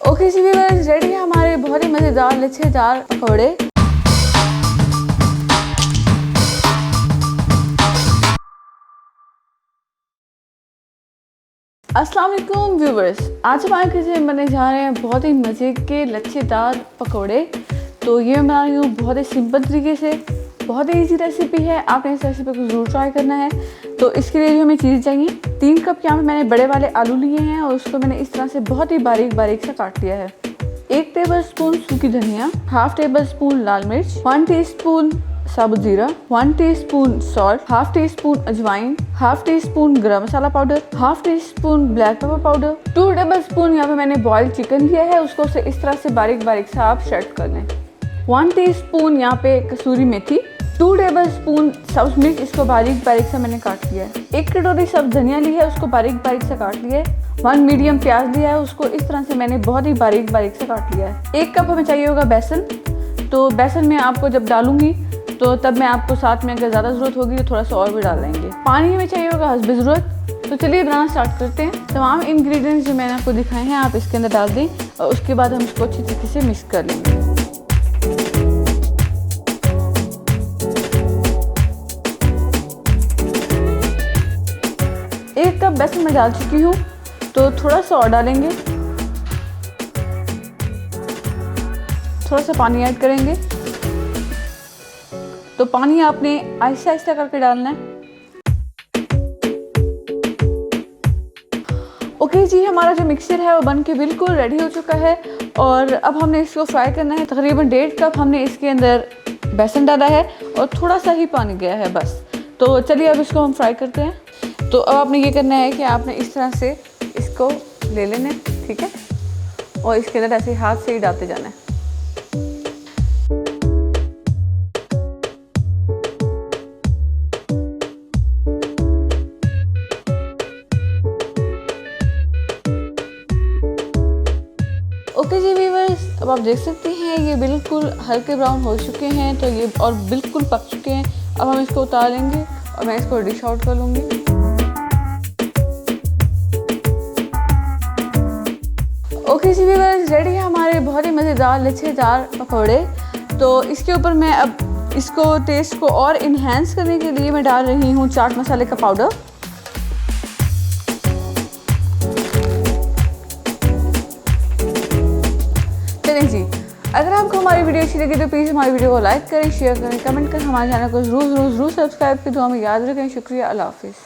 Okay जी viewers, ready है हमारे बहुत ही मज़ेदार लच्छेदार पकौड़े। अस्सलाम वालेकुम व्यूअर्स, आज हमारे किचन बनने जा रहे हैं बहुत ही मज़े के लच्छेदार पकौड़े। तो ये मैं बना रही हूँ बहुत ही सिंपल तरीके से, बहुत ही इजी रेसिपी है। आपने इस रेसिपी को ज़रूर ट्राई करना है। तो इसके लिए जो हमें चीज़ चाहिए, 3 कप यहाँ पे मैंने बड़े वाले आलू लिए हैं और उसको मैंने इस तरह से बहुत ही बारीक बारीक से काट लिया है। 1 टेबलस्पून सूखी धनिया, हाफ टेबलस्पून लाल मिर्च, 1 टीस्पून साबुत जीरा, 1 टीस्पून सॉल्ट, हाफ टीस्पून अजवाइन, half teaspoon garam masala powder, half teaspoon black pepper powder, 2 tablespoon यहाँ पे मैंने बॉइल्ड चिकन लिया है, उसको से इस तरह से बारीक बारीक से आप शर्ट कर लें। 1 टीस्पून यहाँ पे कसूरी मेथी, 2 टेबलस्पून सब्ज मिर्च, इसको बारीक बारीक से मैंने काट लिया है। 1 कटोरी सब्ज धनिया ली है, उसको बारीक बारीक से काट लिया है। 1 मीडियम प्याज लिया है, उसको इस तरह से मैंने बहुत ही बारीक बारीक से काट लिया है। 1 कप हमें चाहिए होगा बेसन। तो बेसन में आपको जब डालूंगी तो तब मैं आपको साथ में अगर ज़्यादा ज़रूरत होगी तो थोड़ा सा और भी डाल लेंगे। पानी हमें चाहिए होगा हस्ब ज़रूरत। तो चलिए बनाना स्टार्ट करते हैं। तमाम इंग्रेडिएंट्स जो मैंने आपको दिखाए हैं आप इसके अंदर डाल दें और उसके बाद हम इसको अच्छी तरीके से मिक्स कर लेंगे। एक कप बेसन मैं डाल चुकी हूँ, तो थोड़ा सा और डालेंगे, थोड़ा सा पानी ऐड करेंगे। तो पानी आपने आहिस्ता आहिस्ता करके डालना है। ओके जी, हमारा जो मिक्सचर है वो बन के बिल्कुल रेडी हो चुका है और अब हमने इसको फ्राई करना है। तकरीबन 1.5 कप हमने इसके अंदर बेसन डाला है और थोड़ा सा ही पानी गया है बस। तो चलिए अब इसको हम फ्राई करते हैं। तो अब आपने ये करना है कि आपने इस तरह से इसको ले लेना है, ठीक है, और इसके अंदर ऐसे हाथ से ही डालते जाना है। ओके जी व्यूअर्स, अब आप देख सकते हैं ये बिल्कुल हल्के ब्राउन हो चुके हैं, तो ये और बिल्कुल पक चुके हैं। अब हम इसको उतार लेंगे और मैं इसको डिश आउट कर लूँगी। ओके जी व्यूअर्स, रेडी है हमारे बहुत ही मज़ेदार लच्छेदार पकौड़े। तो इसके ऊपर मैं अब इसको टेस्ट को और इन्हेंस करने के लिए मैं डाल रही हूँ चाट मसाले का पाउडर। चलें जी, अगर आपको हमारी वीडियो अच्छी लगी तो प्लीज़ हमारी वीडियो को लाइक करें, शेयर करें, कमेंट करें, हमारे चैनल को ज़रूर सब्सक्राइब की दुआ में याद रखें। शुक्रिया, अल्लाह हाफिज़।